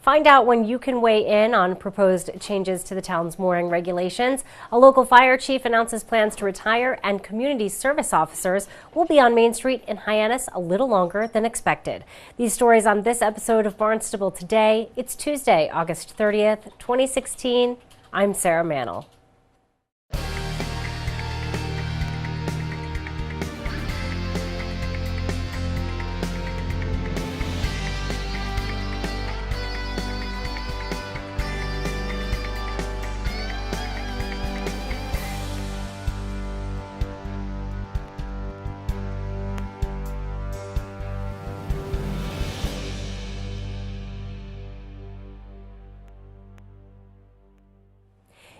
Find out when you can weigh in on proposed changes to the town's mooring regulations. A local fire chief announces plans to retire, and community service officers will be on Main Street in Hyannis a little longer than expected. These stories on this episode of Barnstable Today. It's Tuesday, August 30th, 2016. I'm Sarah Mannel.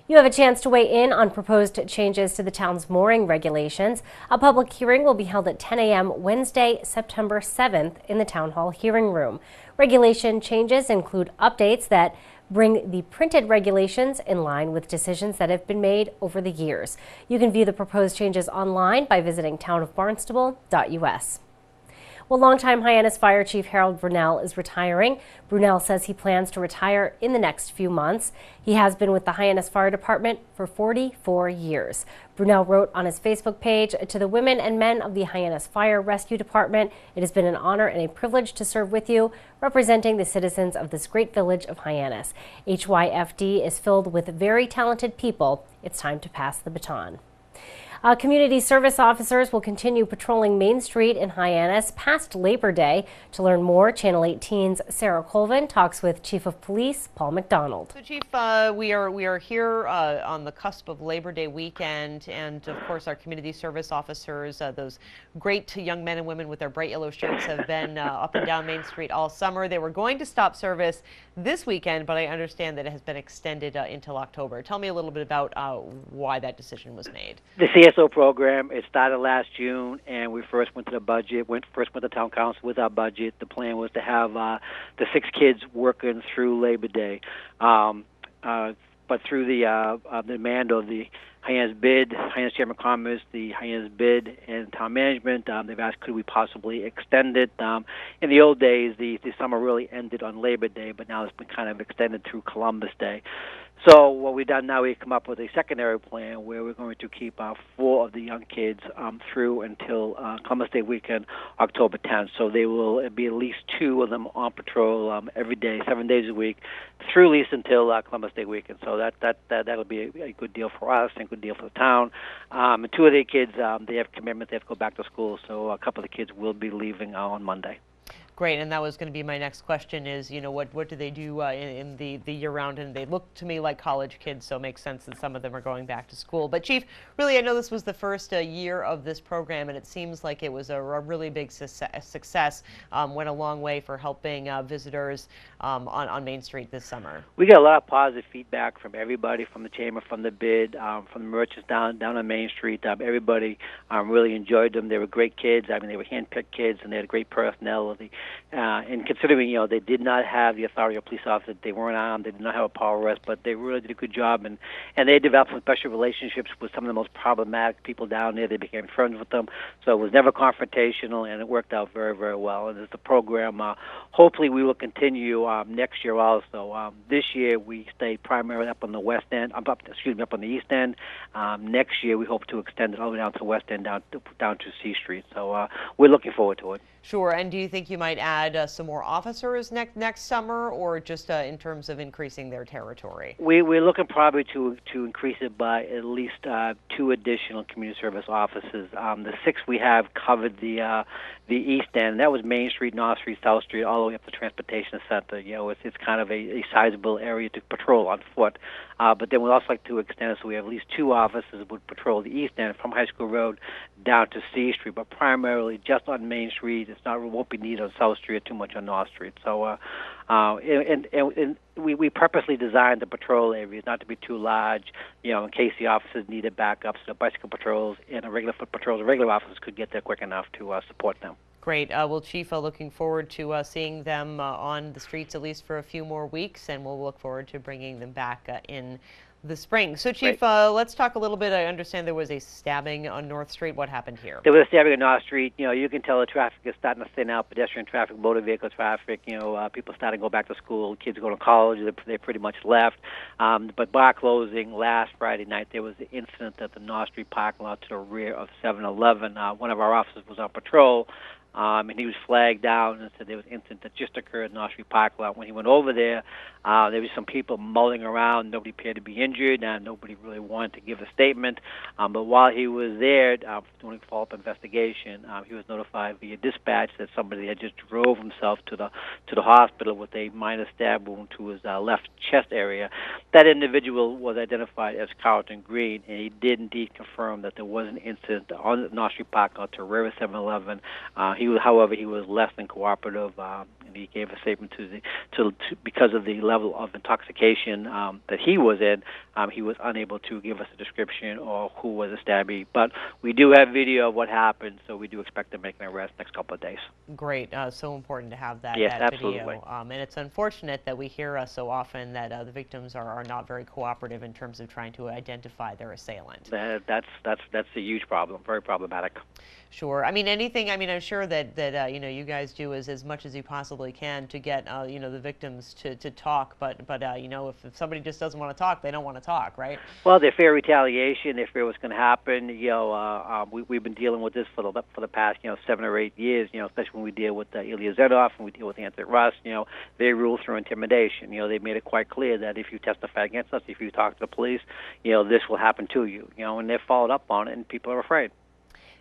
You have a chance to weigh in on proposed changes to the town's mooring regulations. A public hearing will be held at 10 a.m. Wednesday, September 7th in the Town Hall hearing room. Regulation changes include updates that bring the printed regulations in line with decisions that have been made over the years. You can view the proposed changes online by visiting townofbarnstable.us. Well, longtime Hyannis Fire Chief Harold Brunel is retiring. Brunel says he plans to retire in the next few months. He has been with the Hyannis Fire Department for 44 years. Brunel wrote on his Facebook page, "To the women and men of the Hyannis Fire Rescue Department, it has been an honor and a privilege to serve with you, representing the citizens of this great village of Hyannis. HYFD is filled with very talented people. It's time to pass the baton." Community service officers will continue patrolling Main Street in Hyannis past Labor Day. To learn more, Channel 18's Sarah Colvin talks with Chief of Police Paul McDonald. So, Chief, we are here on the cusp of Labor Day weekend, and of course our community service officers, those great young men and women with their bright yellow shirts, have been up and down Main Street all summer. They were going to stop service this weekend, but I understand that it has been extended until October. Tell me a little bit about why that decision was made. The CSO program, it started last June, and we first went to the budget, went to the town council with our budget. The plan was to have the 6 kids working through Labor Day. But through the demand of the Hyannis bid, Hyannis Chamber of Commerce, the Hyannis bid, and town management, they've asked could we possibly extend it. In the old days, the summer really ended on Labor Day, but now it's been kind of extended through Columbus Day. So what we've done now, we've come up with a secondary plan where we're going to keep 4 of the young kids through until Columbus Day weekend, October 10th. So they will be at least 2 of them on patrol every day, 7 days a week, through at least until Columbus Day weekend. So that'll be a good deal for us and a good deal for the town. And 2 of the kids, they have commitments; they have to go back to school. So a couple of the kids will be leaving on Monday. Great, and that was going to be my next question is, what do they do in the year-round? And they look to me like college kids, so it makes sense that some of them are going back to school. But Chief, really, I know this was the first year of this program, and it seems like it was a really big success, went a long way for helping visitors on Main Street this summer. We got a lot of positive feedback from everybody, from the chamber, from the bid, from the merchants down on Main Street. Everybody really enjoyed them. They were great kids. I mean, they were hand-picked kids, and they had great personality. And considering, they did not have the authority of police officers, they weren't armed, they did not have a power arrest, but they really did a good job. And they developed some special relationships with some of the most problematic people down there. They became friends with them. So it was never confrontational, and it worked out very, very well. And as the program, hopefully we will continue next year also. This year we stay primarily up on the west end, up on the east end. Next year we hope to extend it all the way down to the west end, down to C Street. So we're looking forward to it. Sure, and do you think you might add some more officers next summer, or just in terms of increasing their territory? We're looking probably to increase it by at least 2 additional community service officers. The 6 we have covered the east end. That was Main Street, North Street, South Street, all the way up to Transportation Center. It's kind of a sizable area to patrol on foot. But then we'd also like to extend it so we have at least 2 officers that would patrol the east end from High School Road down to C Street, but primarily just on Main Street. It won't be needed on South Street or too much on North Street. So, and we purposely designed the patrol areas not to be too large, in case the officers needed backups. So bicycle patrols and regular foot patrols, the regular officers could get there quick enough to support them. Great. Well, Chief, looking forward to seeing them on the streets at least for a few more weeks, and we'll look forward to bringing them back in the spring. So, Chief, let's talk a little bit. I understand there was a stabbing on North Street. What happened here? There was a stabbing on North Street. You can tell the traffic is starting to thin out, pedestrian traffic, motor vehicle traffic. People starting to go back to school, kids going to college. They pretty much left. But bar closing last Friday night, there was an incident at the North Street parking lot to the rear of 7-Eleven. One of our officers was on patrol. And he was flagged down and said there was an incident that just occurred in North Street parking lot. When he went over there, there was some people mulling around. Nobody appeared to be injured, and nobody really wanted to give a statement. But while he was there doing a follow-up investigation, he was notified via dispatch that somebody had just drove himself to the hospital with a minor stab wound to his left chest area. That individual was identified as Carlton Green, and he did indeed confirm that there was an incident on the North Street parking lot to the rear of 7-Eleven. However, he was less than cooperative, and he gave a statement because of the level of intoxication that he was in. He was unable to give us a description or who was the stabbee. But we do have video of what happened, so we do expect to make an arrest next couple of days. Great. So important to have that, yes, that absolutely. video. And it's unfortunate that we hear so often that the victims are not very cooperative in terms of trying to identify their assailant. That's a huge problem, very problematic. Sure. I mean, anything. I mean, I'm sure that you guys do as much as you possibly can to get the victims to talk. But if somebody just doesn't want to talk, they don't want to talk, right? Well, they fear retaliation. They fear what's going to happen. We've been dealing with this for the past 7 or 8 years. Especially when we deal with Ilya Zedov and we deal with Anthony Russ. They rule through intimidation. They made it quite clear that if you testify against us, if you talk to the police, this will happen to you. And they've followed up on it, and people are afraid.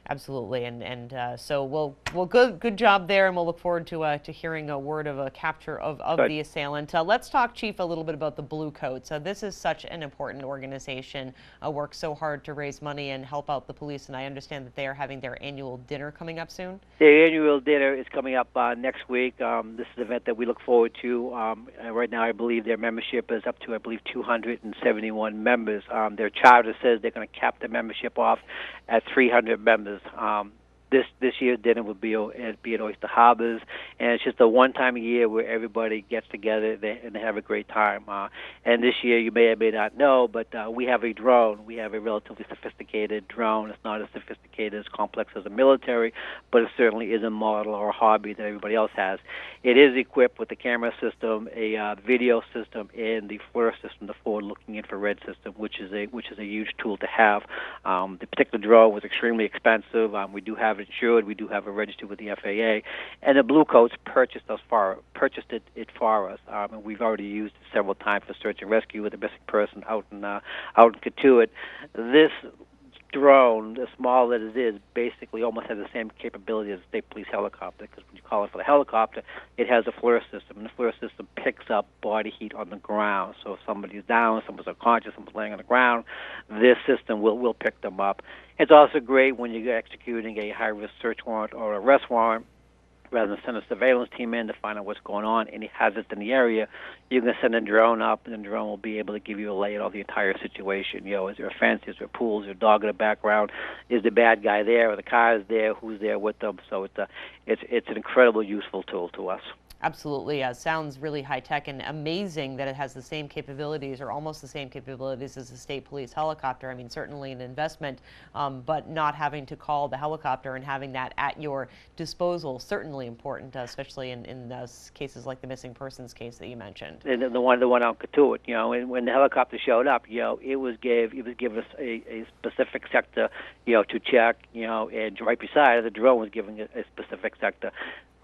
Absolutely, and so good job there, and we'll look forward to hearing a word of a capture of the assailant. Let's talk, Chief, a little bit about the Blue Coats. This is such an important organization, works so hard to raise money and help out the police, and I understand that they are having their annual dinner coming up soon. Their annual dinner is coming up next week. This is an event that we look forward to. Right now, I believe their membership is up to, 271 members. Their charter says they're going to cap the membership off at 300 members. This year's dinner will be at Oyster Harbors, and it's just a one-time a year where everybody gets together and they have a great time. And this year, you may or may not know, but we have a drone. We have a relatively sophisticated drone. It's not as sophisticated, as complex as a military, but it certainly is a model or a hobby that everybody else has. It is equipped with a camera system, a video system, and the FLIR system, the forward-looking infrared system, which is a huge tool to have. The particular drone was extremely expensive. We do have it insured. We do have it registered with the FAA, and the Blue Coats purchased it for us, and we've already used it several times for search and rescue with a missing person out in Katuitt. This drone, as small as it is, basically almost has the same capability as a state police helicopter, because when you call it for the helicopter, it has a FLIR system, and the FLIR system picks up body heat on the ground. So if somebody's down, someone's unconscious, someone's laying on the ground, this system will pick them up. It's also great when you're executing a high-risk search warrant or arrest warrant. Rather than send a surveillance team in to find out what's going on, any hazards in the area, you can send a drone up, and the drone will be able to give you a layout of the entire situation. Is there a fence? Is there pools? Is there a dog in the background? Is the bad guy there? Or the car is there? Who's there with them? So it's an incredibly useful tool to us. Absolutely. Sounds really high-tech and amazing that it has the same capabilities or almost the same capabilities as a state police helicopter. I mean, certainly an investment, but not having to call the helicopter and having that at your disposal, certainly important, especially in cases like the missing persons case that you mentioned. And the one out in Katuitt, when the helicopter showed up, it was given us a specific sector, to check, and right beside it, the drone was giving a specific sector.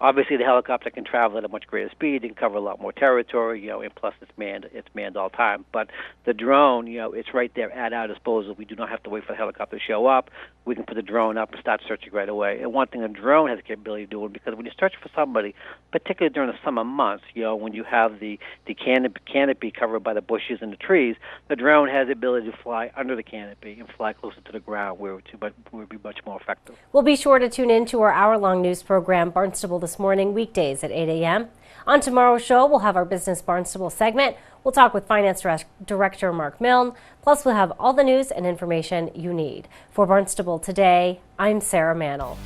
Obviously, the helicopter can travel at a much greater speed and cover a lot more territory, and plus it's manned all the time. But the drone, it's right there at our disposal. We do not have to wait for the helicopter to show up. We can put the drone up and start searching right away. And one thing a drone has the capability of doing, because when you search for somebody, particularly during the summer months, when you have the canopy covered by the bushes and the trees, the drone has the ability to fly under the canopy and fly closer to the ground, where it would be much more effective. We'll be sure to tune in to our hour-long news program, Barnstable This Morning, weekdays at 8 a.m. On tomorrow's show, we'll have our Business Barnstable segment. We'll talk with Finance Director Mark Milne. Plus, we'll have all the news and information you need. For Barnstable Today, I'm Sarah Mannel.